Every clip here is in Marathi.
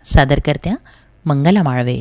सादरकर्त्या मंगला माळवे.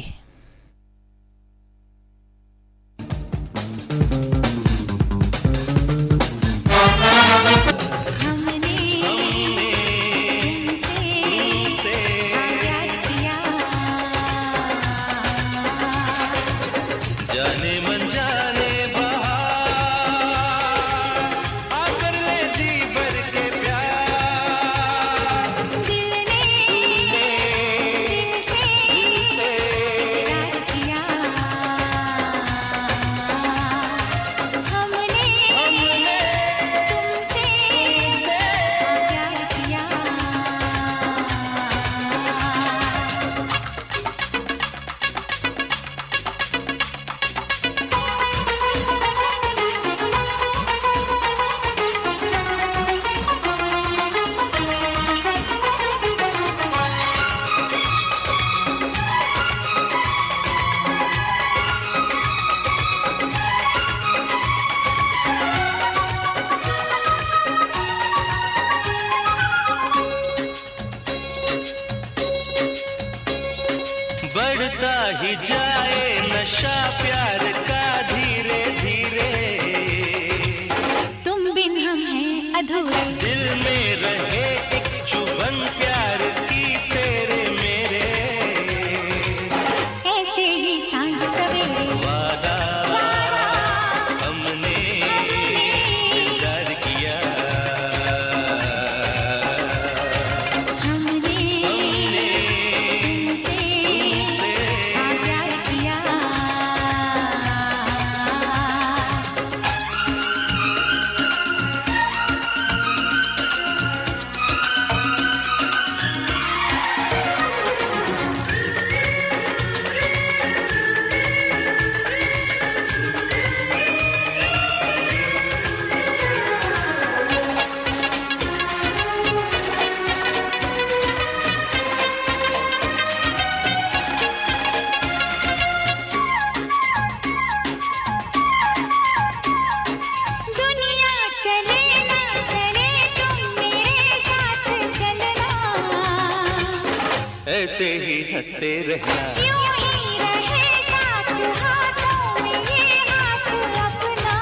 ऐसे ही हंसते रहना, यूं ही रहे साथ, हाथों में ये हाथ अपना,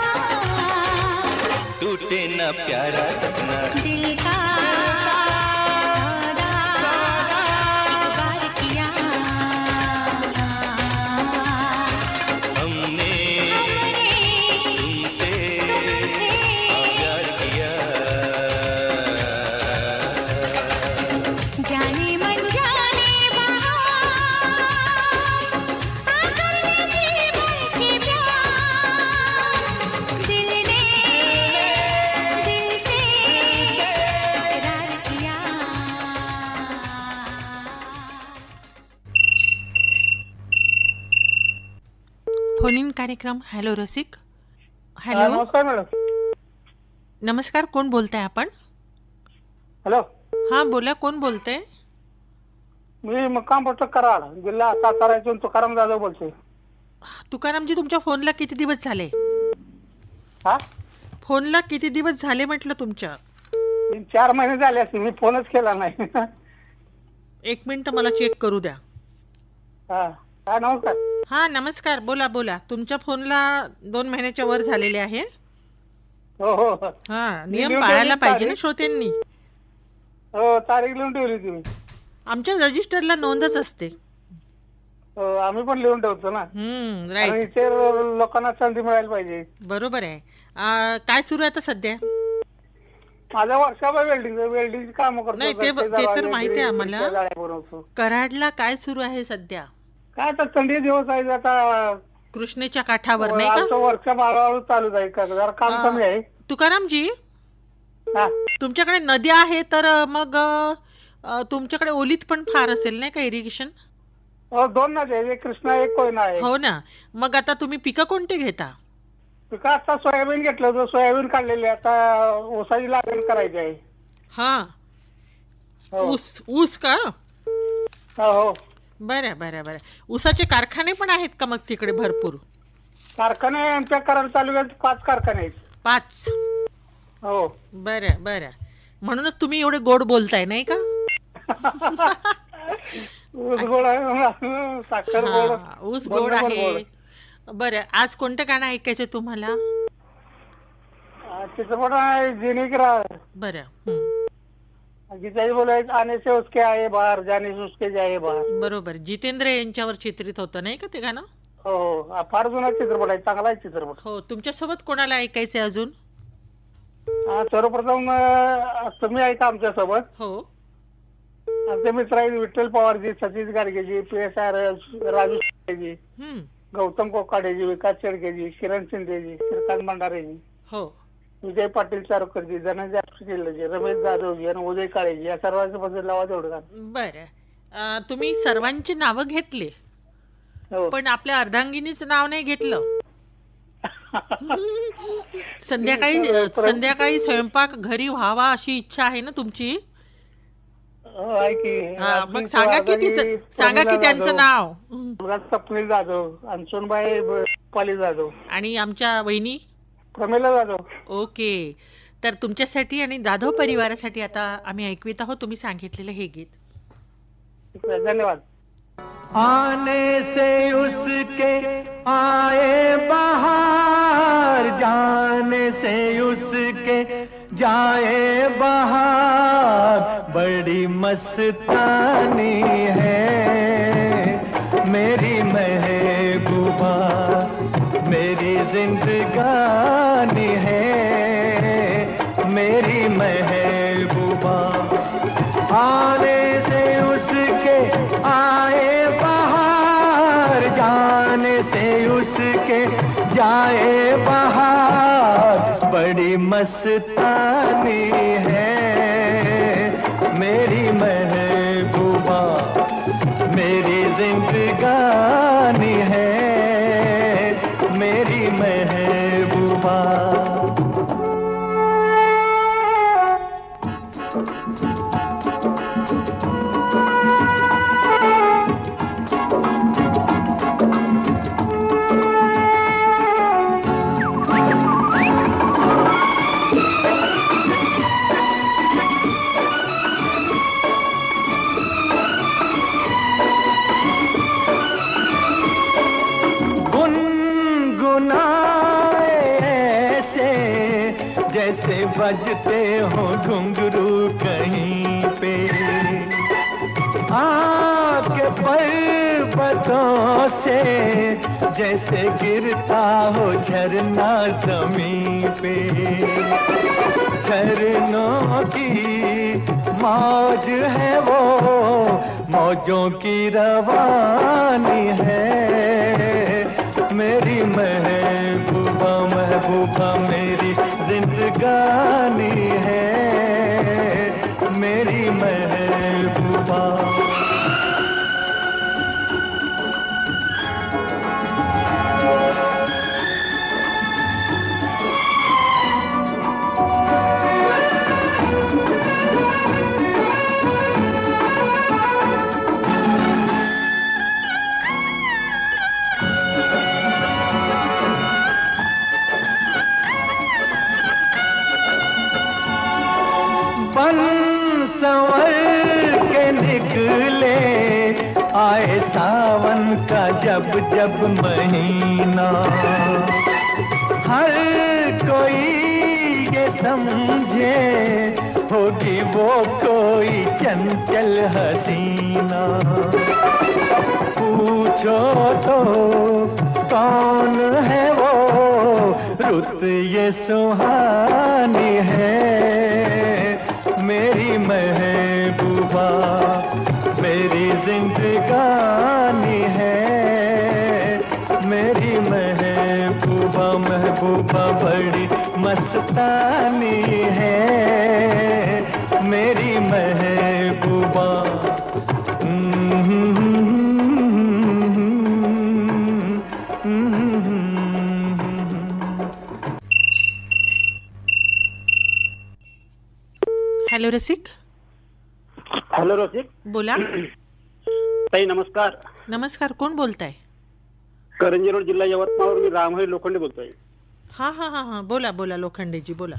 टूटे ना प्यारा सपना, दिल का सौदा एक बार किया हमने तुमसे प्यार किया, जाने मन जाने फोन इन कार्यक्रम. हॅलो रसिक. हॅलो. नमस्कार मॅडम. नमस्कार, कोण बोलताय आपण? हॅलो. हां बोला, कोण बोलतंय? मी मुक्काम पोस्ट कराड, जिल्हा सातारा इथून तुकाराम जाधव बोलतोय. तुकारामजी, तुमच्या फोनला किती दिवस झाले? हा, फोनला किती दिवस झाले म्हटलं तुमच्या? 4 महिने झाले असतील, मी फोनच केला नाही. एक मिनिट मला चेक करू द्या. हा, काय नमस्कार. हां नमस्कार, बोला बोला. तुमच्या फोनला 2 महिन्याच्या वर झालेले आहे. हो हो हां, नियम पाळायला पाहिजे ना श्रोत्यांनी. हो, तारीख लिहून ठेवली तुम्ही? आमच्या रजिस्टरला नोंदच असते. हो, आम्ही पण लिहून ठेवतो ना. राईट. इथे लोकांना संधी मिळायला पाहिजे. बरोबर आहे. काय सुरू आहे आता सध्या? माझा वर्षभर वेल्डिंग काम करतो. नाही ते तर माहिती आहे आम्हाला. कराडला काय सुरू आहे सध्या? काय आता थंडी दिवस आहे, आता कृष्णेच्या काठावर नाही का? वर्ष हळूहळू चालू जाईल, जरा काम कमी आहे. तुकारामजी, तुमच्याकडे नदी आहे तर मग तुमच्याकडे ओलीत पण फार असेल नाही का इरिगेशन? हो, 2 नद्या आहेत, एक कृष्णा एक कोयना आहे. हो ना. मग आता तुम्ही पिकं कोणते घेता? पिकं आता सोयाबीन घेतलं होतं, सोयाबीन काढलेली, आता ऊसाची लागवड करायची आहे. हा, ऊस का? हो. बरं बरं बरं. ऊसाचे कारखाने पण आहेत का मग तिकडे भरपूर? कारखाने आमच्या कराड तालुक्यात 5 कारखाने आहेत. 5? हो. बरं बरं. म्हणूनच तुम्ही एवढे गोड बोलताय नाही का? ऊस गोड आहे, साखर गोड, हा, ऊस गोड बोलणं पण आहे. बरं, आज कोणतं गाणं ऐकायचं तुम्हाला? चित्रपट आहे जिनिकरा. बरं. गीताजी बोलायचं आने से उसके आए बाहर, जाने से उसके जाए बाहर. बरोबर, जितेंद्र यांच्यावर चित्रित होतं नाही का ते गाणं? हो, फार जुना चित्रपट आहे, चांगला आहे चित्रपट. हो. तुमच्यासोबत कोणाला ऐकायचंय अजून? सर्वप्रथम तुम्ही ऐका आमच्या सोबत. हो. आमचे मित्र आहेत विठ्ठल पवारजी, सतीश गाडगेजी, PSR राजू शिंदेजी, हम्म. गौतम कोकाडेजी, विकास शेडकेजी, किरण शिंदेजी, श्रीकांत भंडारेजी, हो. विजय पाटील चारोकरजी, धनंजय आपटेजी, रमेश जाधवजी आणि उदय काळेजी या सर्वांच्या बद्दल लावा तेवढं गाणं. बरं, तुम्ही सर्वांची नावं घेतली, हो. पण आपल्या अर्धांगिनीचं नाव नाही घेतलं. संध्याकाळी स्वयंपाक घरी व्हावा अशी इच्छा आहे ना तुमची? हो, आहे की. हा, मग सांगा की त्यांचं नाव. स्वप्नील जाधव, अंशुनबाई पाली जाधव आणि आमच्या वहिनी प्रमिला जाधव. ओके. तर तुमच्यासाठी आणि जाधव परिवारासाठी आता आम्ही ऐकवित आहोत तुम्ही सांगितलेलं हे गीत. धन्यवाद. आने से उसके आए बहार, जाने से उसके जाए बहार, बड़ी मस्तानी है मेरी महबूबा, मेरी जिंदगानी है मेरी महबूबा. आने से उसके आए बहार, जाने से उसके जाए बहार, बड़ी मस्तानी है मेरी महबूबा, मेरी जिंदगानी है मेरी महबूबा. जैसे बजते हो घुंघरू कहीं पे, आपके पर्वतों से जैसे गिरता हो झरना जमीन पे. झरनों की मौज है वो, मौजों की रवानी है मेरी महबूबा, महबूबा मेरी जिंदगानी है मेरी महबूबा. संवर के निकले आए सावन का जब जब महीना, हर कोई ये समझे होगी वो कोई चंचल हसीना. पूछो तो कौन है वो, रुत ये सुहानी है मेरी महबूबा, मेरी जिंदगानी है मेरी महबूबा, महबूबा बड़ी मस्तानी है मेरी महबूबा. हॅलो रसिक. हॅलो रसिक. बोला. ताई नमस्कार. नमस्कार, कोण बोलताय? करंजी रोड, जिल्हा यवतमाळ. मी रामहरी लोखंडे बोलतोय. हा हा हा हा, बोला बोला लोखंडेजी बोला.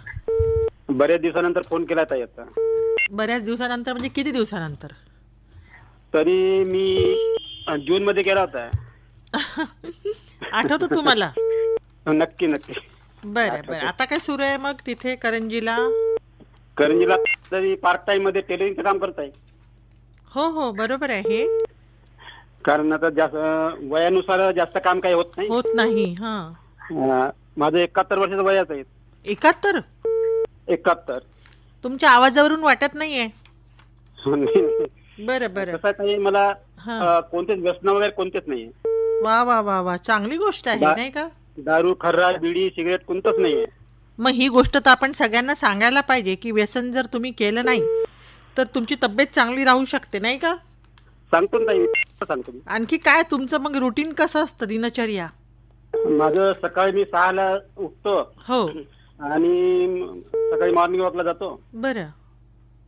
बऱ्याच दिवसानंतर फोन केला ताई. आता बऱ्याच दिवसानंतर म्हणजे किती दिवसानंतर? तरी मी जून मध्ये केला होता. आठवतो तुम्हाला? नक्की नक्की. बरं बरं. आता काय सुरू आहे मग तिथे करंजीला? करंजीला तरी पार्ट टाइम मध्ये टेलरिंगचं काम करत आहे. हो हो बरोबर आहे. कारण आता जास्त वयानुसार जास्त काम काही होत नाही. होत नाही. हा. माझं 71 वर्षाचं वयाच आहे. 71? 71. तुमच्या आवाजावरून वाटत नाहीये. बरं बरं. कसं काही मला कोणतेच व्यसन वगैरे कोणतेच नाही. वा वा वा वा, चांगली गोष्ट आहे नाही का? दारू, खर्रा, बिडी, सिगरेट कोणतंच नाहीये. मग ही गोष्ट तर आपण सगळ्यांना सांगायला पाहिजे की व्यसन जर तुम्ही केलं नाही तर तुमची तब्येत चांगली राहू शकते नाही का? सांगतो ना ताई, सांगतो मी. आणखी काय तुमचं मग रुटीन कसं असतं, दिनचर्या? माझं सकाळी मी 6 ला उठतो. हो. आणि सकाळी मॉर्निंग वॉकला जातो. बरं.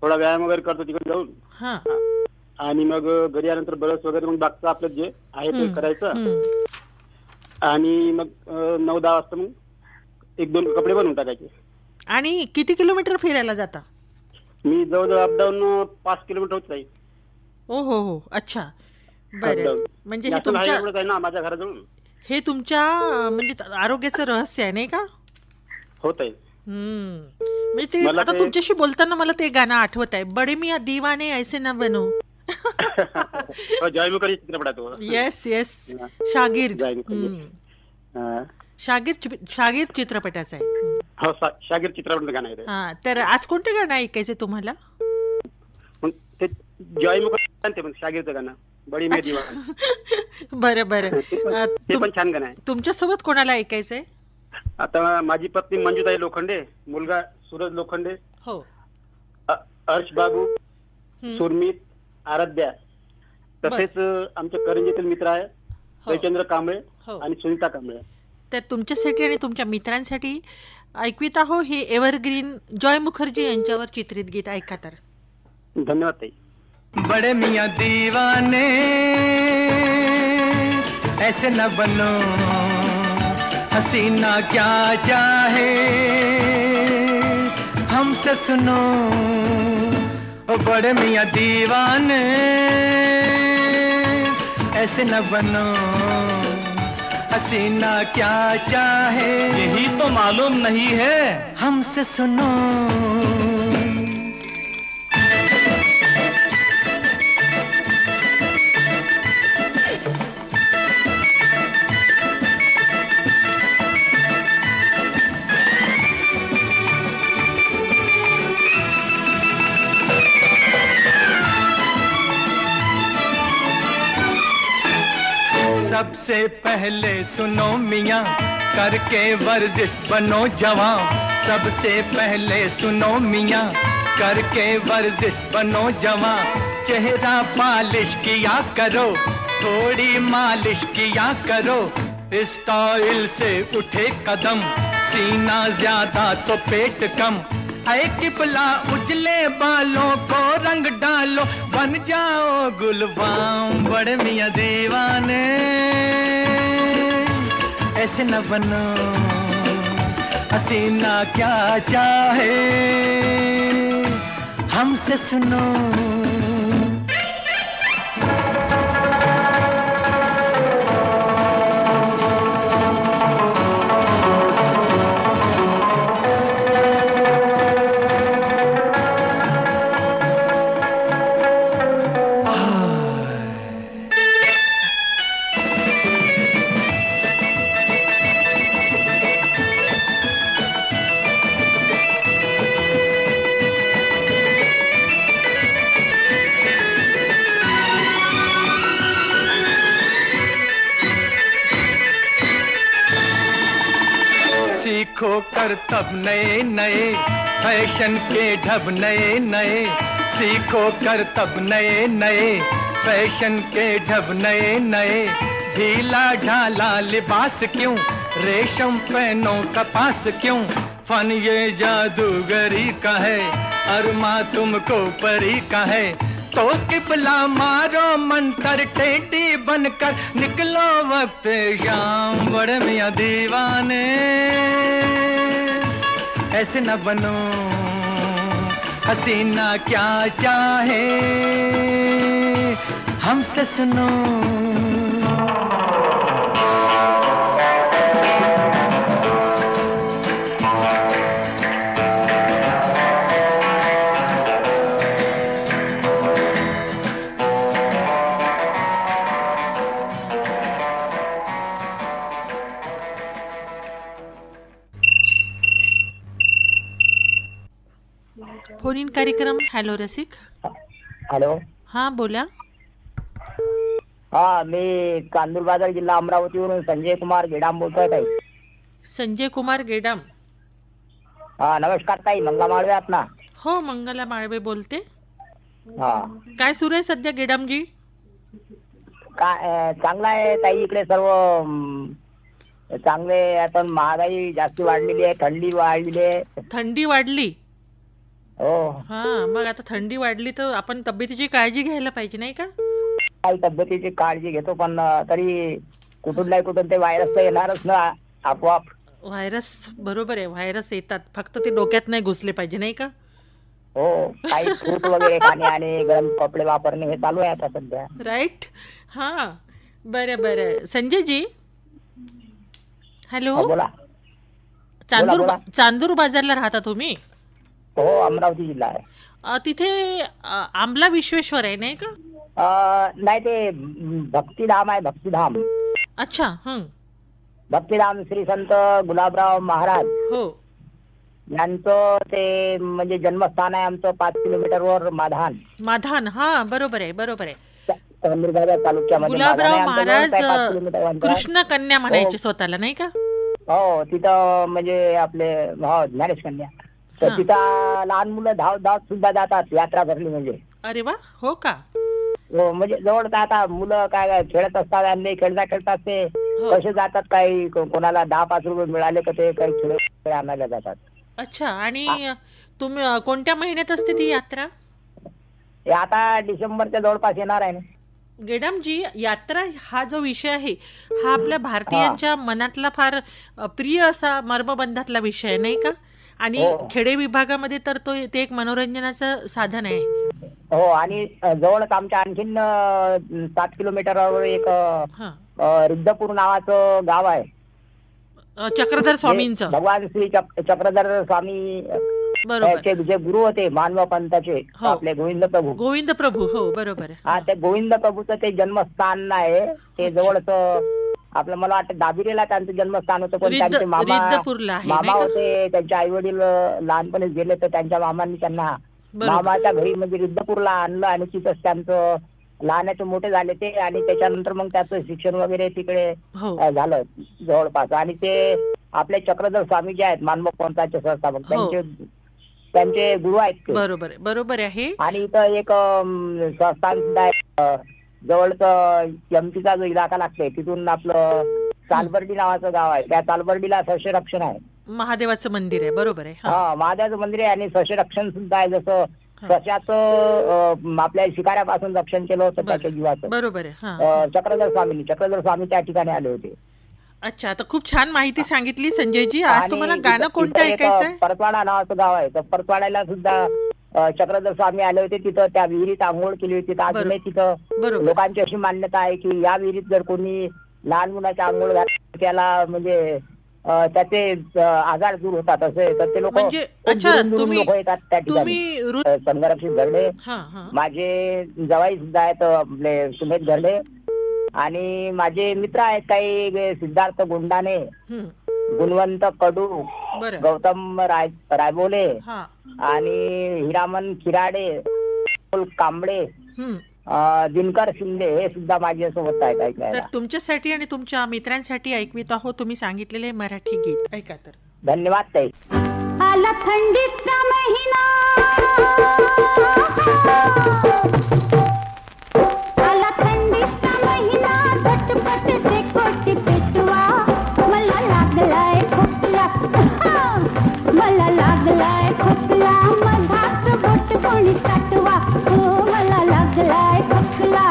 थोडा व्यायाम वगैरे करतो तिकडे जाऊन. हा. आणि मग घरी आल्यानंतर ब्रश वगैरे मग बाकीचं आपलं जे आहे ते करायचं. आणि मग 9-10 वाजता मग 1-2 कपडे बनवून टाकायचे. आणि किती किलोमीटर फिरायला जाता? मी जवळजवळ अपडाऊन 5 किलोमीटर होत जाईल. हो हो हो. अच्छा. बरं. म्हणजे हे तुमच्या ना माझ्या घराजवळ हे तुमच्या म्हणजे आरोग्याचं रहस्य आहे नाही का? होत आहे. म्हणजे ते आता तुमच्याशी बोलताना मला ते गाणं आठवत आहे, बडे मियां दीवाने ऐसे ना बनो. जॉय मुखर्जी चित्रपटात. Yes yes. शागिर्द. शागिर्द चित्रपटाचं आहे. हो, शागिर्द चित्रपटाचं गाणं आहे. हा. तर आज कोणतं गाणं ऐकायचं तुम्हाला? ते जॉय मुखर्जी शागिर्दचं गाणं बडी मियां दीवाने. बरं बरं. ते पण छान गाणं आहे. तुमच्यासोबत कोणाला ऐकायचंय? आता माझी पत्नी मंजुताई लोखंडे, मुलगा सूरज लोखंडे, हो, हर्ष बाबू, सुरमित, आराध्या, तसेच आमच्या करंजीतील मित्र आहे जयचंद्र कांबळे आणि सुनीता कांबळे. तर तुमच्यासाठी आणि तुमच्या मित्रांसाठी ऐकवित आहो हे एव्हरग्रीन जॉय मुखर्जी यांच्यावर चित्रित गीत. ऐका तर. धन्यवाद ताई. बड़े मियां दीवाने ऐसे न बनो, हसीना क्या चाहे हमसे सुनो. ओ बड़े मियां दीवाने ऐसे न बनो, हसीना क्या चाहे यही तो मालूम नहीं है हमसे सुनो. सबसे पहले सुनो मियाँ करके वर्जिश बनो जवान. सबसे पहले सुनो मियाँ करके वर्जिश बनो जवान. चेहरा पालिश किया करो, थोड़ी मालिश किया करो. स्टाइल से उठे कदम, सीना ज्यादा तो पेट कम. ऐ किबला उजले बालों को रंग डालो, बन जाओ गुलबाम. बड़े मियां दीवाने ऐसे न बनो, हसीना क्या चाहे हमसे सुनो. सीखो करतब नए नए, फैशन के ढब नए नए. सीखो करतब नए नए, फैशन के ढब नए नए. ढीला ढाला लिबास क्यों, रेशम पहनो कपास क्यों. फन ये जादूगरी का है, अरमा तुमको परी का है. तो किबला मारो मंतर, टेढ़ी बनकर निकलो वक्त शाम. बड़े मियां दीवाने ऐसे न बनो, हसीना क्या चाहे हमसे सुनो। फोन इन कार्यक्रम. हॅलो रसिक. हॅलो. हां बोला. हा, मी चांदूर बाजार जिल्हा अमरावतीवरून संजय कुमार गेडाम बोलतोय ताई. संजय कुमार गेडाम. हा, नमस्कार ताई. मंगला माळवे आहात ना? हो, मंगला माळवे बोलते. हा, काय सुरू आहे सध्या गेडामजी? काय चांगला आहे ताई. इकडे सर्व चांगले. आता महागाई जास्त वाढलेली आहे, थंडी वाढलेली आहे. थंडी वाढली. हो, हा, मग आता थंडी वाढली तर आपण तब्येतीची काळजी घ्यायला पाहिजे नाही का? काही तब्येतीची काळजी घेतो, पण तरी कुठून नाही कुठून ते व्हायरस तर येणारच ना आपोआप. व्हायरस बरोबर आहे, व्हायरस येतात, फक्त ते डोक्यात नाही घुसले पाहिजे नाही का? हो, काही फ्रूट वगैरे खाणे आणि गरम कपडे वापरणे हे चालू आहे आता सध्या. राईट. हा, बरं बरं. संजयजी, हॅलो. बोला. चांदूर बोला. चांदूर बाजारला राहता तुम्ही? हो, अमरावती जिल्हा आहे. तिथे आमला विश्वेश्वर आहे नाही का? नाही, ते भक्तिधाम आहे, भक्तिधाम. अच्छा. भक्तिधाम श्री संत गुलाबराव महाराज हो, यांचं ते म्हणजे जन्मस्थान आहे आमचं 5 किलोमीटरवर माधान. माधान. हा, बरोबर आहे, बरोबर आहे. चांदूरबाजार तालुक्यामध्ये गुलाबराव माधान आहे. महाराज आमचं जवळ 5 किलोमीटर अंतर आहे. कृष्ण कन्या म्हणायचे स्वतःला नाही का? हो, तिथं म्हणजे आपले ज्ञानेश कन्या. तर हा. तिथं लहान मुलं धावत सुद्धा जातात, यात्रा भरली म्हणजे. अरे वा. हो का? हो, म्हणजे जवळ आता मुलं काय खेळत असतात आणि खेळता खेळतात ते हो. कसे जातात. काही कोणाला 10-5 रुपये मिळाले का ते काही खेळ आणायला जातात. अच्छा. आणि तुम्ही कोणत्या महिन्यात असते ती यात्रा? हे आता डिसेंबरच्या जवळपास येणार आहे ना. गेडामजी, यात्रा हा जो विषय आहे हा आपल्या भारतीयांच्या मनातला फार प्रिय असा मर्मबंधातला विषय आहे नाही का? आणि खेडे विभागामध्ये तर ते एक मनोरंजनाचं साधन आहे. हो, आणि जवळच आमच्या आणखीन 7 किलोमीटरवर एक रिद्धपूर नावाचं गाव आहे. चक्रधर स्वामींचं. भगवान श्री चक्रधर स्वामी बरोबर. जे गुरु होते मानव पंथाचे, आपले गोविंद प्रभू. गोविंद प्रभू. हो, बरोबर आहे. हा, ते गोविंद प्रभूचं ते जन्मस्थान आहे. ते जवळच आपलं मला वाटतं दाबिरेला त्यांचं जन्मस्थान होतं. पण त्यांचे मामा होते, त्यांचे आई वडील लहानपणीच गेले, तर त्यांच्या मामांनी त्यांना मामाच्या घरी म्हणजे रिद्धपूरला आणलं आणि तिथंच त्यांचं लहानाचे मोठे झाले ते. आणि त्याच्यानंतर मग त्याचं शिक्षण वगैरे तिकडे झालं जवळपास. आणि ते आपले चक्रधर स्वामी जे आहेत मानव पंथाचे संस्थापक, त्यांचे गुरु आहेत. बरोबर बरोबर आहे. आणि इथं एक संस्थान सुद्धा आहे जवळच, एमपीचा जो इलाका लागतोय तिथून आपलं चालबर्डी नावाचं गाव आहे. त्या चालबर्डीला सस्यरक्षण आहे, महादेवाचं मंदिर आहे. बरोबर आहे. हा, महादेवाचं मंदिर आहे आणि सस्यरक्षण सुद्धा आहे. जसं सस्याचं आपल्या शिकाऱ्यापासून रक्षण केलं होतं त्याच्या जीवाचं. बरोबर आहे. चक्रधर स्वामी त्या ठिकाणी आले होते. अच्छा, तर खूप छान माहिती सांगितली संजयजी. आज तुम्हाला गाणं कोणतं ऐकायचं? परतवाडा नावाचं गाव आहे, तर परतवाड्याला सुद्धा चक्रधर स्वामी आले होते. तिथं त्या विहिरीत आंघोळ केली होती. तर अजूनही तिथं लोकांची अशी मान्यता आहे की या विहिरीत जर कोणी लहान मुलाची आंघोळ घातली त्याला म्हणजे त्याचे आजार दूर होतात असे. तर ते लोक येतात त्या ठिकाणी. संघरक्षित घरडे, माझे जवाई सुद्धा आहेत आपले सुमेध घरडे, आणि माझे मित्र आहेत काही सिद्धार्थ गुंडाने, गुणवंत कडू, गौतम रायबोले आणि हिरामन खिराडे, कांबळे, दिनकर शिंदे, हे सुद्धा माझ्या सोबत आहेत ऐकायला. तर तुमच्यासाठी आणि तुमच्या मित्रांसाठी ऐकवित आहोत तुम्ही सांगितलेले मराठी गीत. ऐका तर. धन्यवाद ताई. आला थंडीचा महिना, आला थंडीचा महिना, झटपट ते कोटी पेटवा, मला लागलाय खोकला, मला लागलाय खोकला, मधात बोट कोणी साठवा, हो मला लागलाय खोकला.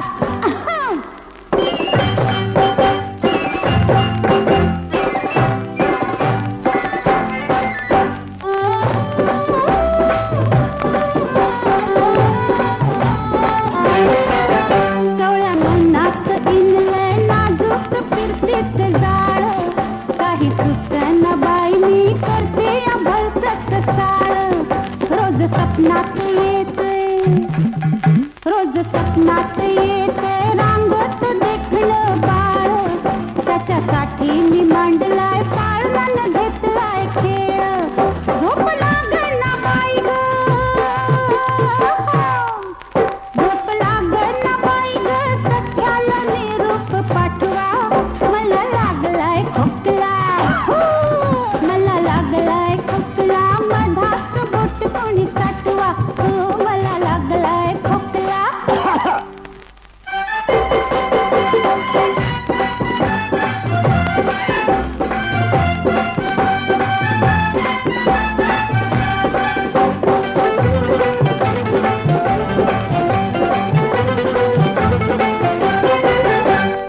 स्वप्नात येते, रोज स्वप्नात येते रांगोत देखणं बाळ, त्याच्यासाठी मी मांडलाय पाळ, मन घेतलाय खेळ, झोप लागना बाई ग, झोप लागना बाई ग, सख्याला निरूप पाठवा, मला लागलाय खोकला, मला लागलाय खोकला, मधात बोट कोणी चाटवा, मला लागलाय खोकला.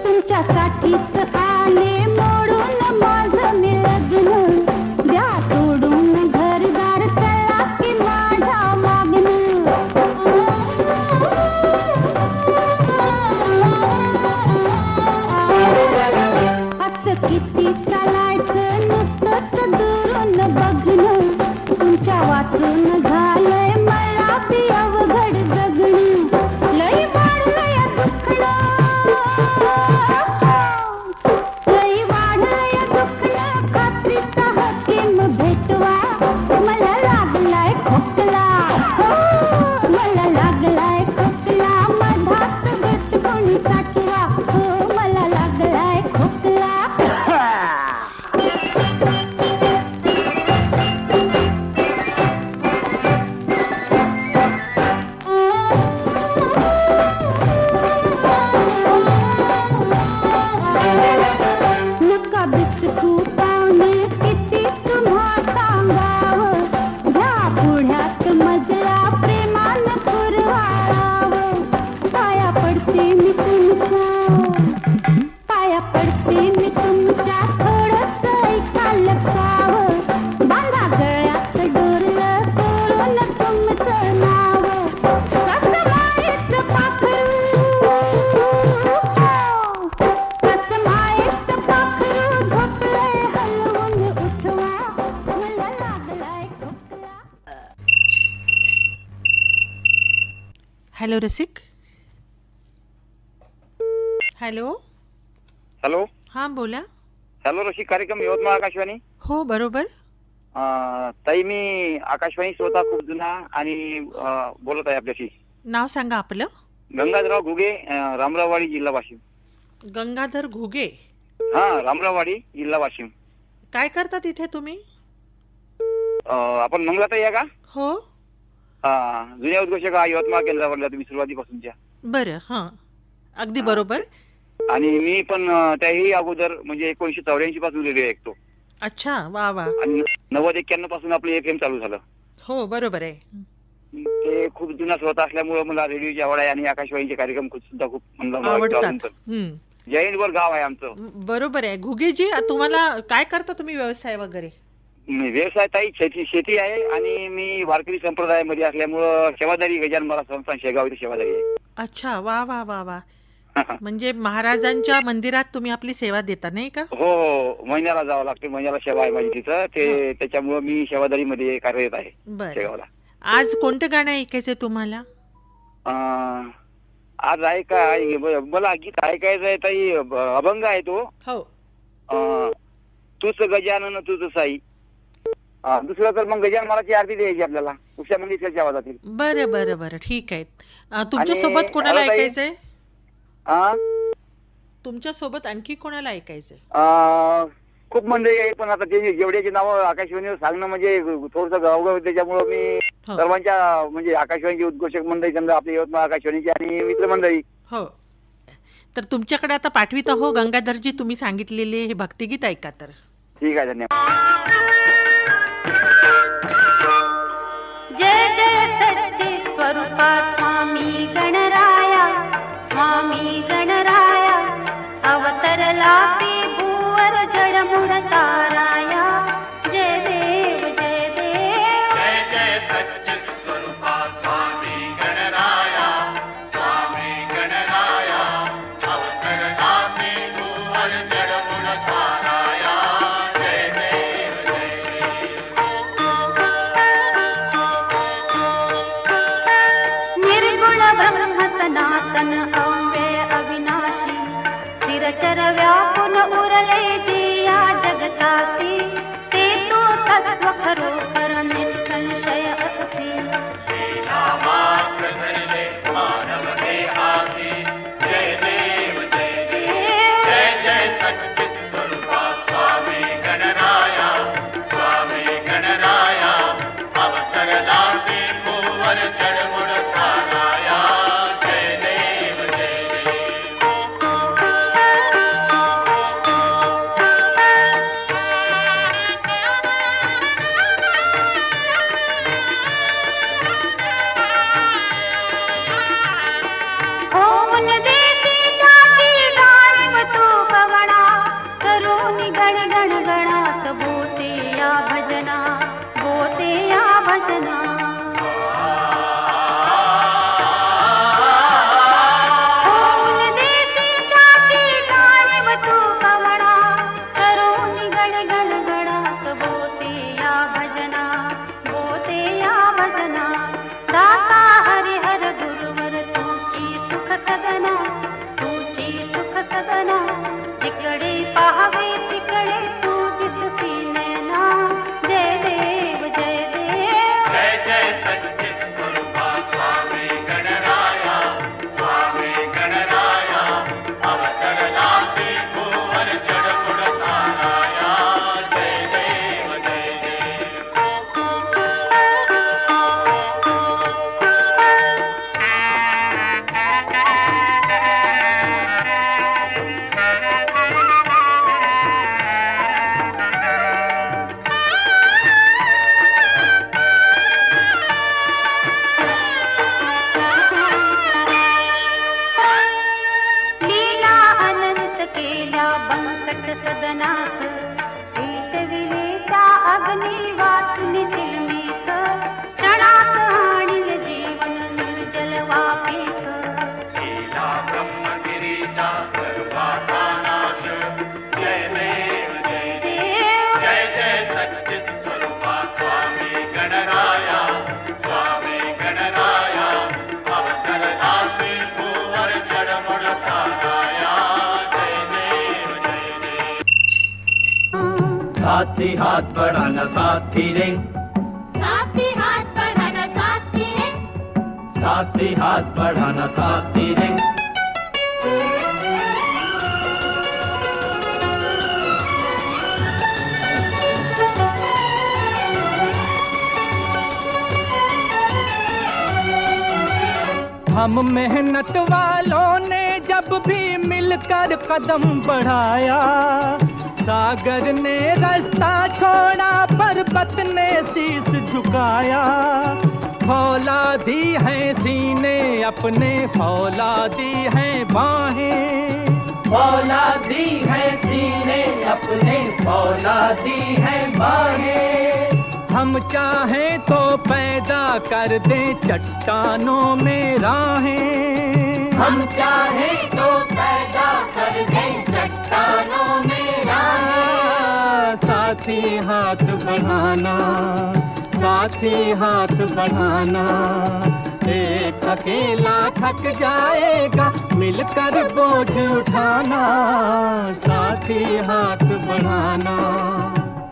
तुमच्यासाठीच आले मोडून माझं मी लग्न, द्या सोडून घरदार चला की माझ्या मागणं. असं किती चालायचं नुसतंच दुरून बघणं, तुमच्या वाचून झालंय मला बी अवघड जगणं, लई वाढलंय दुखणं, लई वाढलंय दुखणं, खात्रीचा हकीम भेटवा, मला लागलाय खोकला, मला लागलाय खोकला, मधात बोट कोणी चाटवा, मला लागलाय खोकला. नका बिचकू पाहुणे किती तुम्हा सांगावं, घ्या पुढ्यात मजला प्रेमानं पुरवावं, पाया पडते मी तुमच्या, पाया पडते मी तुमच्या, थोडंसं ऐका लपसावं, बांधा गळ्यात डोरलं सोडून तुमचं नाव, कसं मायेचं पाखरू, कसं मायेचं पाखरू, झोपलंय हलवून उठवा, मला लागलाय खोकला. हॅलो रसिक. हॅलो. हॅलो. हां बोला. हॅलो रसिक, कार्यक्रम यवतमाळ आकाशवाणी. हो बरोबर. ताई मी आकाशवाणी श्रोता खूप जुना आणि बोलत आहे आपल्याशी. नाव सांगा आपलं. गंगाधरराव घुगे, रामराववाडी, जिल्हा वाशिम. गंगाधर घुगे. हा, रामराववाडी, जिल्हा वाशिम. काय करता तिथे तुम्ही? आपण मंगलात या का? हो. जुन्या उद्घोषक यवतमाळ केंद्रावरला तुम्ही सुरुवातीपासूनच्या. बरं. हां, अगदी बरोबर. आणि मी पण त्याही अगोदर म्हणजे 1984 पासून रेडिओ ऐकतो. अच्छा, वा वा. आणि 90-91 पासून आपलं FM चालू झालं. हो बरोबर आहे. ते खूप जुना श्रोता असल्यामुळे मला रेडिओची आवड आहे आणि आकाशवाणीचे कार्यक्रम सुद्धा खूप आवडतात. जैनवर गाव आहे आमचं. बरोबर आहे. घुगेजी, तुम्हाला काय करता तुम्ही व्यवसाय वगैरे? व्यवसाय ताई शेती आहे आणि मी वारकरी संप्रदायामध्ये असल्यामुळं सेवादारी गजानन महाराज संस्थान शेगाव इथे सेवादारी आहे. अच्छा, वा वा वा वा. म्हणजे महाराजांच्या मंदिरात तुम्ही आपली सेवा देता नाही का? हो, महिन्याला जावं लागतं, महिन्याला सेवा आहे माझी तिथं. ते त्याच्यामुळं मी सेवादारी मध्ये कार्यरत आहे शेगावला. आज कोणतं गाणं ऐकायचंय तुम्हाला? आज आहे का, मला गीत ऐकायचं आहे ताई, अभंग आहे तो. हो. तूच गजानन तुझ साई. दुसरं तर मग गजानन महाराजची आरती द्यायची आपल्याला उषा मंगेशकरच्या आवाजातील. बरं बरं बरं, ठीक आहे. तुमच्या सोबत कोणाला ऐकायचंय? तुमच्या सोबत आणखी कोणाला ऐकायचंय? खूप मंडळी आहे, पण आता ते जेवढ्याची नावं आकाशवाणीवर सांगणं म्हणजे थोडंसं गावगाव, त्याच्यामुळं मी सर्वांच्या म्हणजे आकाशवाणीचे उद्घोषक मंडळी, समजा आपली यवतमाळ आकाशवाणीची आणि मित्र मंडळी. हो, तर तुमच्याकडे आता पाठवित हो गंगाधरजी, तुम्ही सांगितलेले हे भक्तिगीत ऐका तर. ठीक आहे, धन्यवाद. जय जय सच्चे स्वरूपा स्वामी गणराया, स्वामी गणराया, अवतरला ते भूवर जडमुड ताराया. जय देव जय देव. जय जय सच्चे स्वरूपा स्वामी गणराया, स्वामी गणराया, अवतरला ते भूवर जडमुड ताराया. जय देव जय देव. घट सदनास पेटविलेचा अग्नी वाचून चिलमीस क्षणात आणील जीवन निर्जल वापीस केला ब्रह्मगिरीचा सर्वाचा नाश जय देव जय देव जय जय सच्चित स्वरूपा स्वामी गणराया स्वामी गणराया अवसरदासी भूवर जडमुड साराया जय देव जय देव साथी हाथ बढ़ाना साथी रे साथी हात बढ़ाना साथी रे साथी हाथ बढ़ाना साथी रे हम मेहनत वालों ने जब भी मिलकर कदम बढ़ाया सागर ने रास्ता छोड़ा पर्वत ने शीश झुकाया फौलादी है सीने अपने फौलादी है बाहें फौलादी है सीने अपने फौलादी है बाहें हम चाहें तो पैदा कर दें चट्टानों में राहें हम चाहें तो पैदा कर दें चट्टानों में राहें साथी हाथ बढ़ाना साथी हाथ बढ़ाना एक अकेला थक जाएगा मिलकर बोझ उठाना साथी हाथ बढ़ाना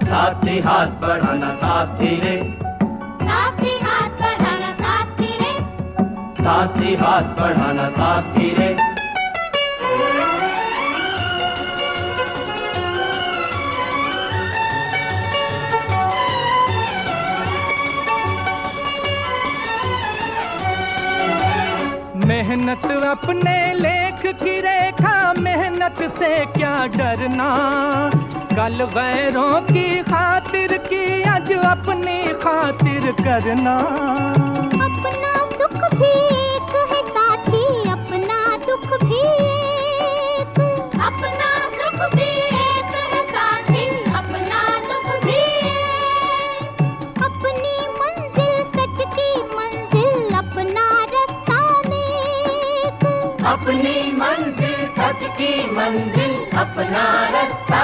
साथी हाथ बढ़ाना साथी रे साथी हात बढ़ाना साथी रे साथी हाथ बढ़ाना साथी रे मेहनत अपने लेख की रेखा मेहनत से क्या डरना कल गैरों की खातिर की आज अपनी खातिर करना अपना सुख भी एक है साथी अपना दुख भी एक अपना सुख भी एक है साथी अपना दुख भी एक अपनी मंजिल सच की मंजिल अपना रास्ता नेक अपनी मंजिल सच की मंजिल अपना रास्ता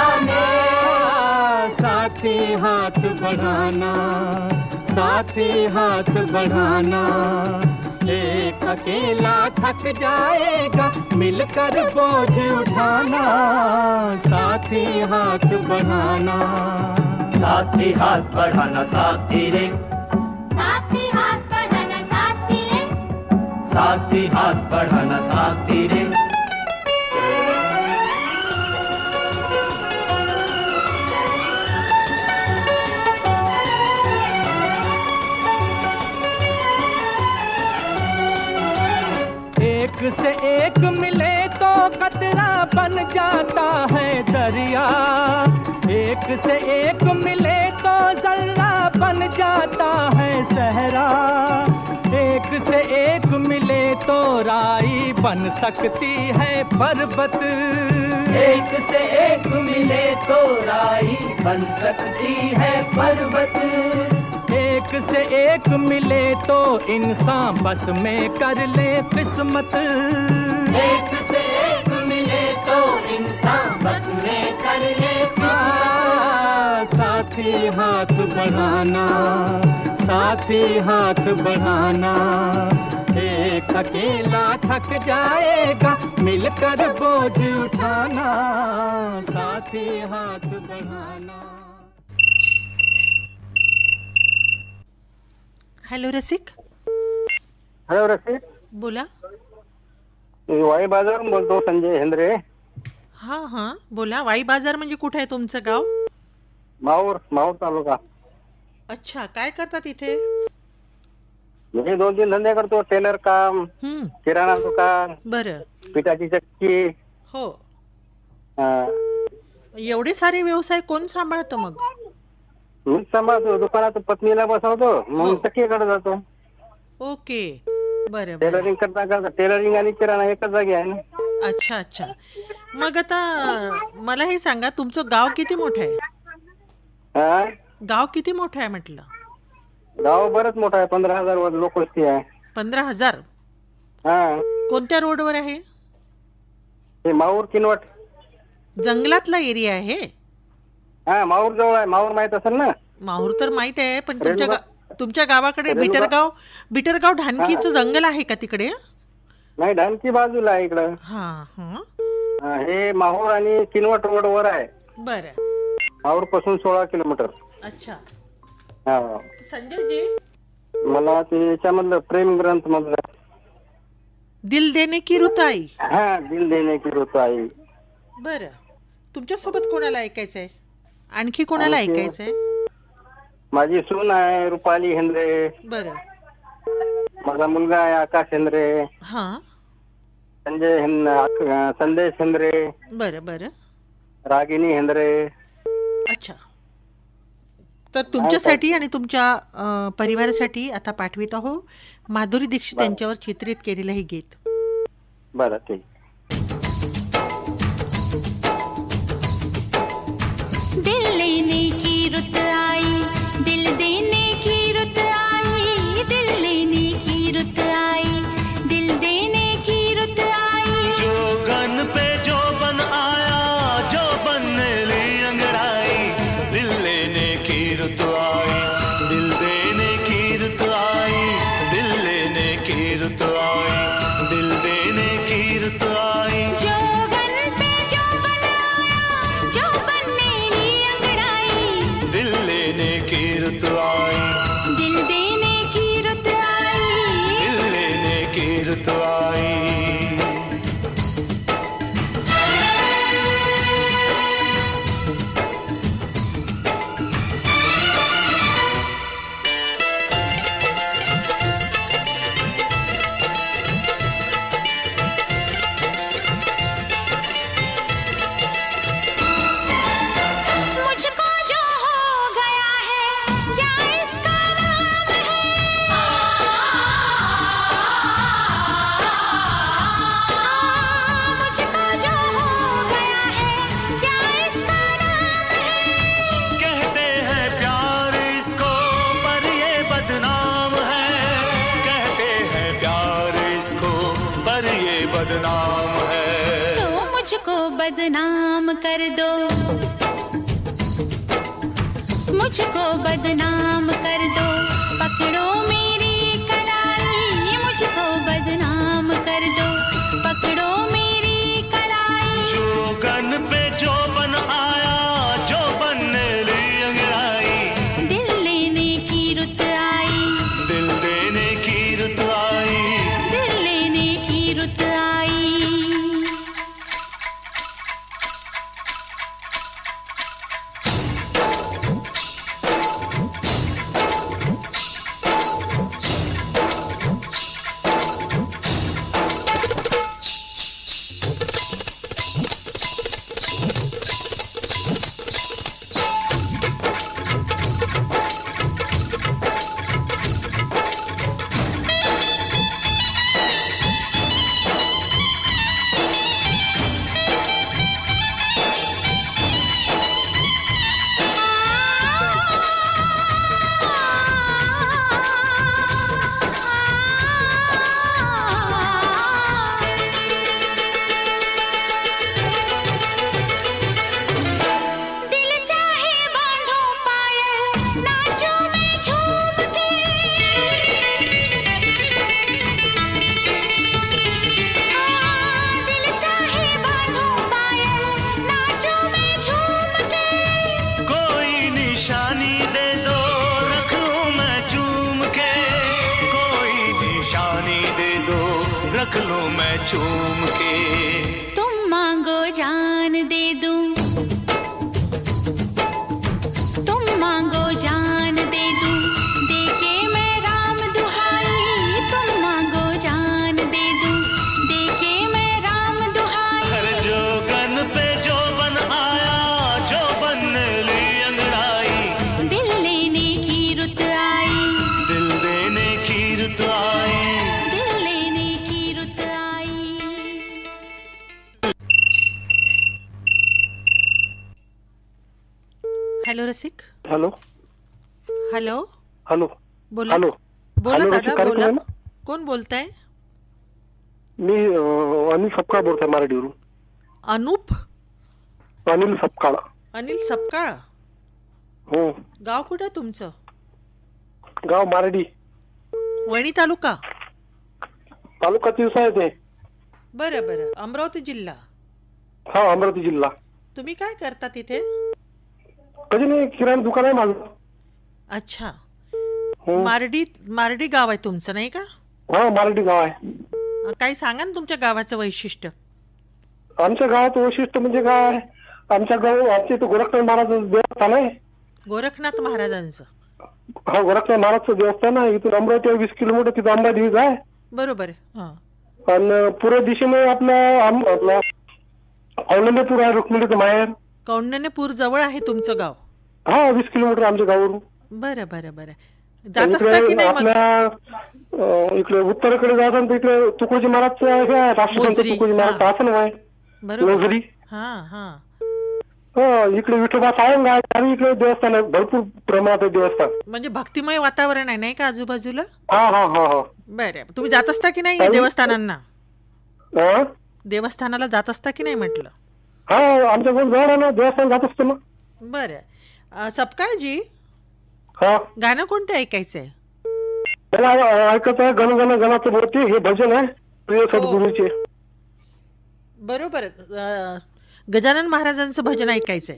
साथी हाथ बढ़ाना साथी हाथ बढ़ाना एक अकेला थक जाएगा मिलकर बोझ उठाना साथी हाथ बढ़ाना साथी हाथ बढ़ाना साथी रे साथी हात बढ़ाना साथी रे साथी हाथ बढ़ाना साथी रे एक से एक मिले तो कतरा बन जाता है दरिया एक से एक मिले तो जर्रा बन जाता है सहरा एक से एक मिले तो राई बन सकती है पर्वत एक से एक मिले तो राई बन सकती है पर्वत एक से एक मिले तो इंसान बस में कर ले किस्मत एक से एक मिले तो इंसान बस में कर ले किस्मत साथी हाथ बढ़ाना साथी हाथ बढ़ाना एक अकेला थक जाएगा मिलकर बोझ उठाना साथी हाथ बढ़ाना हॅलो रसिक हॅलो रसिक बोला वाई बाजारून बोलतो संजय हेंद्रे हां हां बोला वाई बाजार म्हणजे कुठे आहे तुमचं गाव माहूर तालुका अच्छा काय करतात इथे मी 2-3 धंदे करतो टेलर काम किराणा दुकान बरं पिठाची चक्की हो हा. एवढे सारे व्यवसाय कोण सांभाळतं मग मीच सांभाळतो दुकानात पत्नीला बसवतो मग चक्कीकडे जातो ओके बरं बरं टेलरिंग करता टेलरिंग आणि किराणा एकच जागी आहे ना अच्छा अच्छा मग आता मला हे सांगा, तुमचं गाव किती मोठं आहे? हा? गाव किती मोठं आहे म्हटलं? गाव बरंच मोठं आहे, 15,000 लोक वस्ती आहे. 15,000? हा. कोणत्या रोडवर आहे? हे माहूर किनवट. जंगलातला एरिया आहे? हा, माहूर जवळ आहे. माहूर माहित असेल ना? माहूर तर माहित आहे, पण तुमच्या गावाकडे बिटरगाव ढानकीचं जंगल आहे का तिकडे? नाही, ढानकी बाजूला आहे इकडं. हा हा. हे माहूर आणि किनवट रोडवर आहे. बरं. माहूर पासून 16 किलोमीटर. अच्छा. हा. संजयजी, मला ते याच्यामधलं प्रेम ग्रंथ मधलं दिल देने की रुत आई. हा, दिल देने की रुत आई. बरं. तुमच्यासोबत कोणाला ऐकायचंय? आणखी कोणाला ऐकायचंय? माझी सून आहे रुपाली हेंद्रे. बरं. माझा मुलगा आहे आकाश हेंद्रे. हा. संदेश हेंद्रे. बरं बरं. रागिनी हेंद्रे. अच्छा. तर तुमच्यासाठी आणि तुमच्या परिवारासाठी आता पाठवित आहो माधुरी दीक्षित यांच्यावर चित्रित केलेलं हे गीत. बरं, ठीक. दिल लेने की रुत आई, दिल देने की रुत आई, दिल लेने की रुत आई, दिल देने की रुत आई. जोगन पे जो बन आया, जो बनने ली अंगड़ाई, दिल लेने की रुत आई, दिल देने की रुत आई, दिल लेने की रुत आई, दिल देने की रुत आई. जोगन पे जो बन आया, जो बनने ली अंगड़ाई, दिल लेने की रुत आई, दिल देने की रुत आई. दिल लेने की रुत आई. मुझको जो हो गया है, क्या इसका नाम है? मुझको जो हो गया है, क्या इसका नाम है? कहते हैं प्यार इसको, पर ये बदनाम है. कहते हैं प्यार इसको, पर ये बदनाम है. तो मुझको बदनाम कर दो, मुझको बदनाम कर दो, पकड़ो मेरी कलाई. मुझको बदनाम कर दो, पकड़ो मेरी कलाई. जोगन पे जो बन आया, जो बनने ली अंगड़ाई, दिल लेने की रुत आई, दिल देने की रुत आई. दिल लेने की रुत आई. दिल चाहे बांधो पायल, नाचूं मैं झूम के. दिल चाहे बांधो पायल, नाचूं मैं झूम के. कोई निशानी दे दो, रख लूं मैं चूम के. कोई निशानी दे दो, रख लूं मैं चूम के. तुम मांगो जान दे दूं, तुम मांगो जान दे दूं, देके मैं राम दुहाई. तुम मांगो जान दे दूं, देके मैं राम दुहाई. हर जोगन पे जो बन आया, जो बनने ली अंगड़ाई, दिल लेने की रुत आई, दिल देने की रुत आई. दिल लेने की रुत आई. Hello Rasik. Hello hello hello बोला. हॅलो बोला हॅलो, दादा रसिक कार्यक्रम बोला. आहे ना? कोण बोलताय? मी अनिल सपकाळ बोलतोय मारडीवरून. अनूप अनिल सपकाळ. अनिल सपकाळ. हो. गाव कुठं आहे तुमचं? गाव मारडी. वणी तालुका. तालुका तिवसा आहे ते. बरं बरं. अमरावती जिल्हा. हा अमरावती जिल्हा. तुम्ही काय करता तिथे? कधी नाही, किराणा दुकान आहे माझं. अच्छा. हो. मारडी गाव आहे तुमचं नाही का? हा मारडी गाव आहे. काही सांगा ना तुमच्या गावाचं वैशिष्ट्य. आमच्या गावाचं वैशिष्ट्य म्हणजे काय, आमच्या इथं गोरखनाथ महाराज देवस्थान आहे. गोरखनाथ महाराजांचं. हा गोरखनाथ महाराजचं देवस्थान आहे. इथून अमरावती 20 किलोमीटर तिथं अंबादेवी आहे. बरोबर आहे. आणि पूर्व दिशेने आपला कौंडण्यपूर आहे, रुक्मिणीचं माहेर. कौंडण्यपूर जवळ आहे तुमचं गाव? हा 20 किलोमीटर आमच्या गावावरून. बरं बरं बरं. जात असता की नाही मग? आपल्या इकडे उत्तरेकडे जातात तर इकडे तुकडोजी महाराजचं हे आहे, राष्ट्रसंत तुकडोजी महाराजचं आसन आहे. बरोबर. हा इकडे विठोबा साळंग आहे आणि इकडे देवस्थान आहे, भरपूर प्रमाणात देवस्थान. म्हणजे भक्तिमय वातावरण आहे नाही का आजूबाजूला? हा हा हा हा. बरं. तुम्ही जात असता की नाही देवस्थानांना? देवस्थानाला जात असता की नाही म्हटलं? हा आमच्या जवळ आहे ना, देवस्थान जात असतो ना. बरं. सपकाळजी, हा गाणं कोणतं ऐकायचंय? मला ऐकत आहे गण गणाचं मूर्ती, हे भजन आहे प्रिय सद्गुरूचे. बरोबर. गजानन महाराजांचं भजन ऐकायचंय.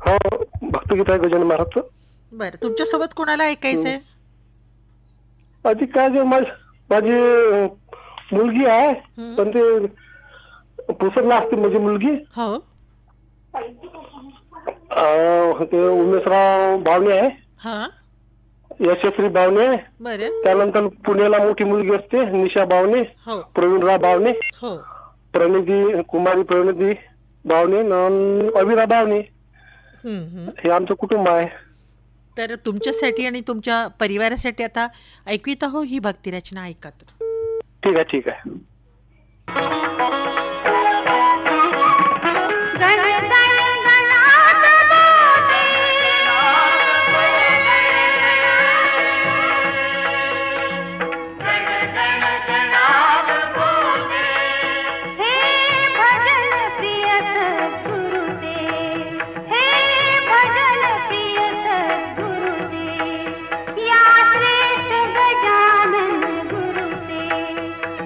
हो भक्तगीत आहे गजानन महाराजचं. बरं. तुमच्यासोबत कोणाला ऐकायचंय? अधिक काय माझी मुलगी आहे, पण ते पुसरला असते माझी मुलगी. हो. ते उमेशराव बावणे आहे. हा. यशस्वी बावणे. बरं. त्यानंतर पुण्याला मोठी मुलगी असते निशा बावणे. हो. प्रवीणराव बावणे. हो. प्रणिती कुमारी प्रणिती बावणे, अविरा बावणे. हे आमचं कुटुंब आहे. तर तुमच्यासाठी आणि तुमच्या परिवारासाठी आता ऐकवीत आहो ही भक्ती रचना. ऐका तर. ठीक आहे ठीक आहे.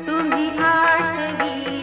तुम्ही आठवी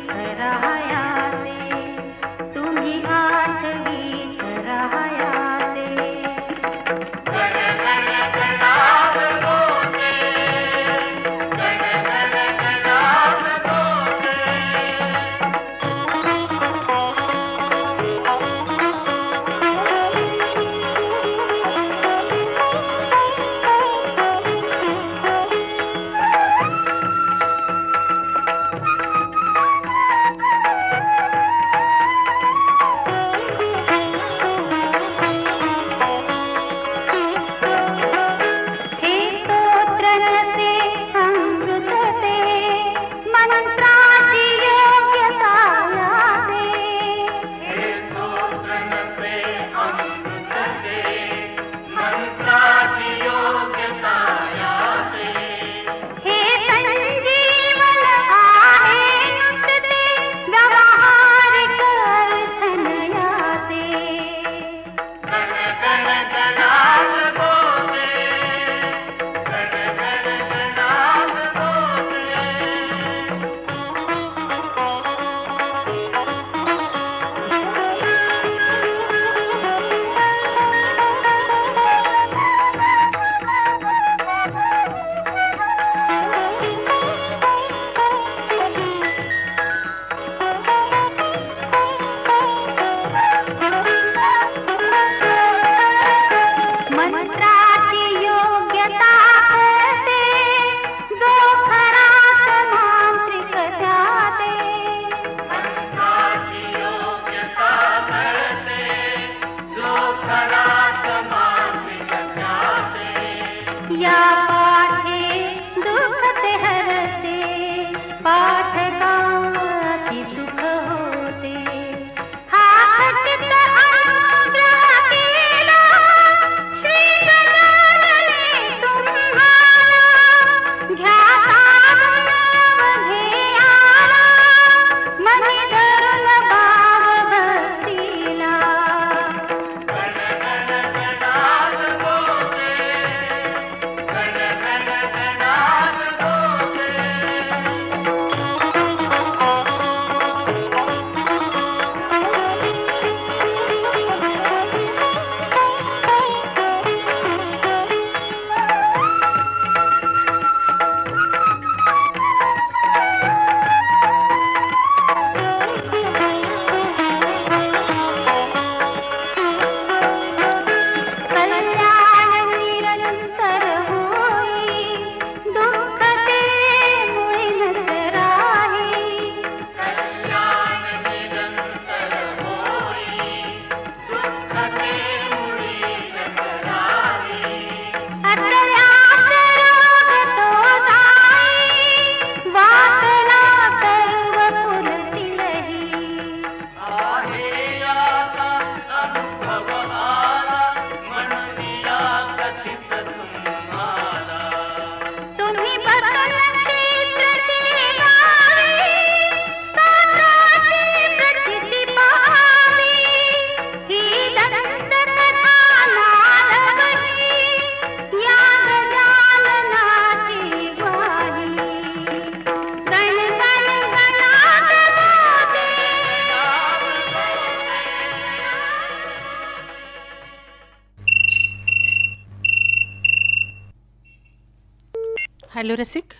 हॅलो रसिक.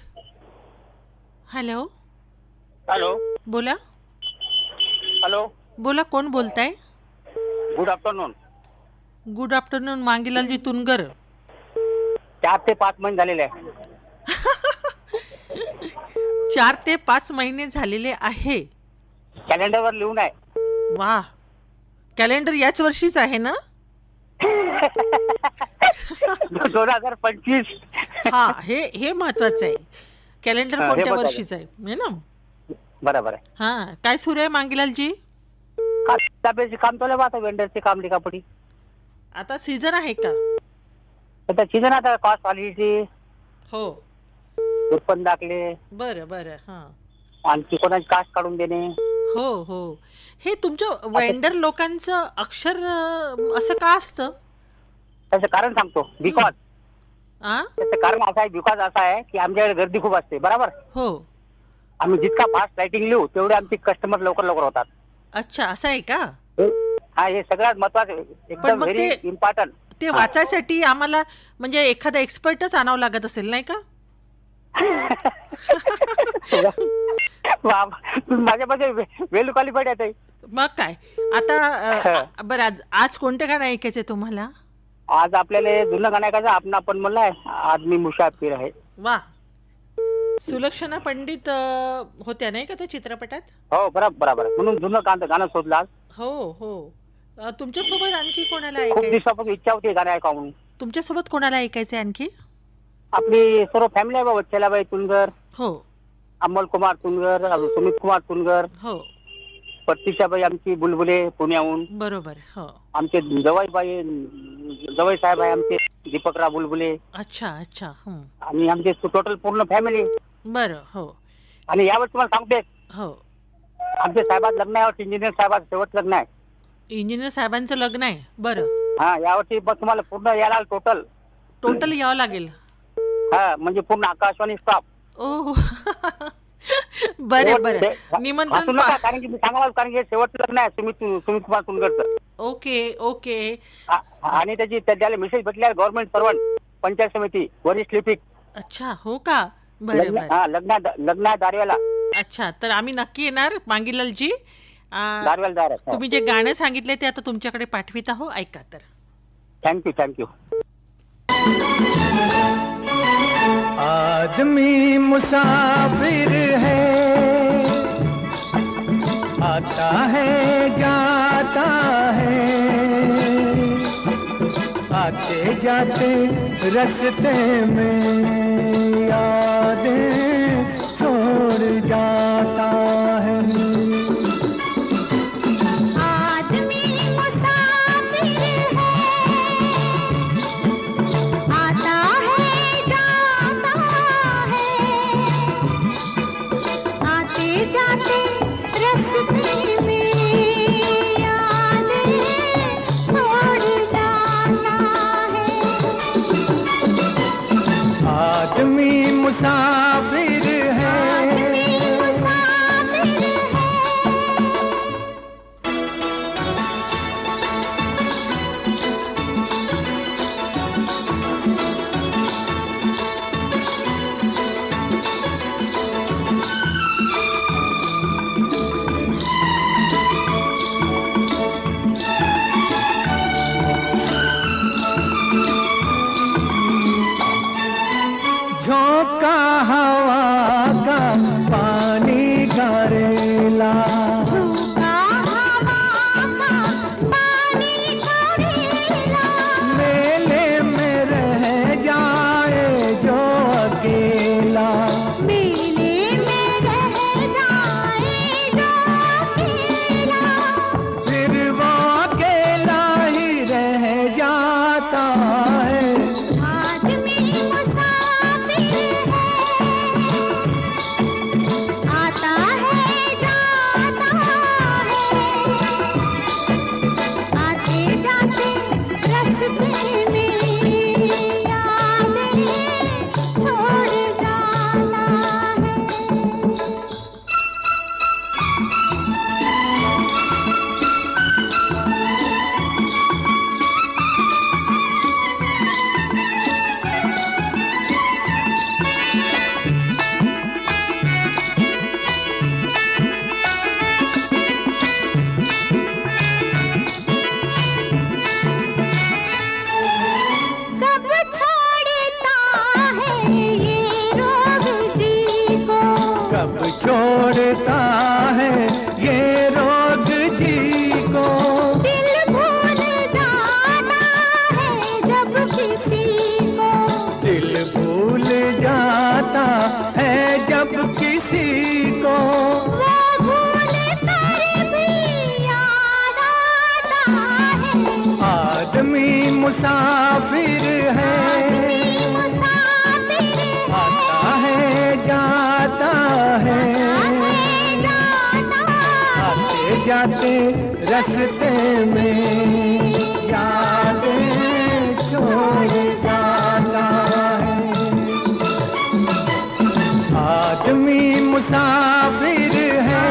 हॅलो. हॅलो. बोला. हॅलो. बोला, कोण बोलताय? Good afternoon. Good afternoon Mangilalji तुनगर. 4 ते 5 महिने झालेले आहे. 4 ते 5 महिने झालेले आहे. कॅलेंडरवर लिहून आहे. वा, कॅलेंडर याच वर्षीच आहे ना? 2025. हा, हे महत्वाचं आहे. कॅलेंडर कोणत्या वर्षीच आहे हे ना? बरोबर आहे. हा, काय सुरू आहे मांगीलालजी? काम चालू आहे आता, वेंडरचे काम लिखापडी. आता सीझन आहे का? आता सीझन, आता कॉस्ट क्वालिटी. हो, उत्पन्न दाखले. बरं बरं. हा, आणखी कोणाची कास्ट काढून देणे. हो हो. हे तुमच्या वेंडर लोकांचं अक्षर असं का असतं? त्याचं कारण सांगतो. बिकॉज त्याचं कारण असं आहे, बिकॉज असं आहे की आमच्याकडे गर्दी खूप असते. बरोबर. हो. आम्ही जितका फास्ट रायटिंग लिहू तेवढे आमचे कस्टमर लवकर लवकर होतात. अच्छा, असं आहे का? हा, हे सगळ्यात महत्वाचं, एकदम व्हेरी इम्पॉर्टंट. ते वाचायसाठी आम्हाला म्हणजे एखादा एक्सपर्टच आणावं लागत असेल नाही का? माझ्यामध्ये वेल क्वालिफाईड आहे. मग काय आता. बरं, आज कोणते गाणं ऐकायचे तुम्हाला? आज आपल्याला जुनं गाणं ऐकायचं. आपण म्हणलाय आदमी मुसाफिर आहे. वा, सुलक्षणा पंडित होत्या नाही का त्या चित्रपटात? हो, बरोबर. म्हणून जुनं गाणं शोधलं आज. हो हो. तुमच्यासोबत आणखी कोणाला खूप ऐकायचं? दिवसापासून इच्छा होती गाणं ऐकावं म्हणून. तुमच्यासोबत कोणाला ऐकायचंय आणखी? आपली सर्व फॅमिली आहे बाबा. चलाबाई तुनगर, हो, अमोल कुमार तुनगर, सुमित कुमार तुनगर, हो, प्रतीक्षाबाई आमची बुलबुले पुण्याहून. बरोबर. हो, आमचे जवळ साहेब आहे आमचे, दीपकराव बुलबुले. अच्छा अच्छा. आणि आमचे टोटल पूर्ण फॅमिली. बरं. हो. आणि यावेळेस तुम्हाला सांगते, हो, आमच्या साहेबात लग्न आहे. इंजिनियर साहेबात शेवट लग्न आहे. इंजिनियर साहेबांचं लग्न आहे. बरं. हा, यावर्षी तुम्हाला पूर्ण यायला टोटल यावं लागेल. हा, म्हणजे पूर्ण आकाशवाणी स्टाफ. ओ. बरं. निमंत्रण. कारण की मी सांगाल, कारण की शेवट लग्न आहे सुमित कुमार तुनगरचं. ओके. आणि त्याला मेसेज भेटले, गव्हर्नमेंट सर्वंट, पंचायत समिती, वरिष्ठ लिपिक. अच्छा, हो का? बरं. हा, लग्न आहे दारव्याला. अच्छा, तर आम्ही नक्की येणार मांगीलालजी. दारव्याला. तुम्ही जे गाणं सांगितले ते आता तुमच्याकडे पाठवित आहो, ऐका तर. थँक्यू. आदमी मुसाफिर है, आता है जाता है, आते जाते रास्ते में यादें छोड़ जाता है. आदमी मुसाफिर है, मुसाफिर है, आता है जाता है, आते जाते रास्ते में यादें छोड़ जाता है। आदमी मुसाफिर है,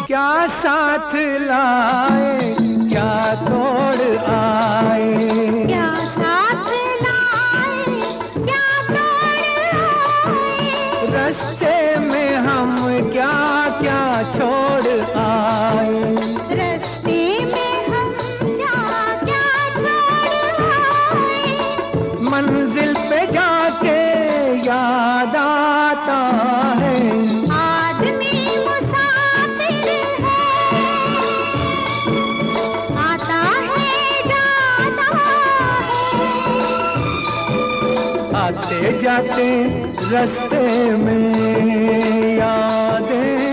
क्या साथ लाए क्या तोड़ आए, क्या साथ लाए क्या तोड़ आए, रास्ते में हम क्या क्या छोड़ आए, रास्ते में हम क्या क्या छोड़ आए, मंजिल पे जाके याद आता है। आदमी मुसाफिर है, आता है जाता है, आते जाते रास्ते में यादें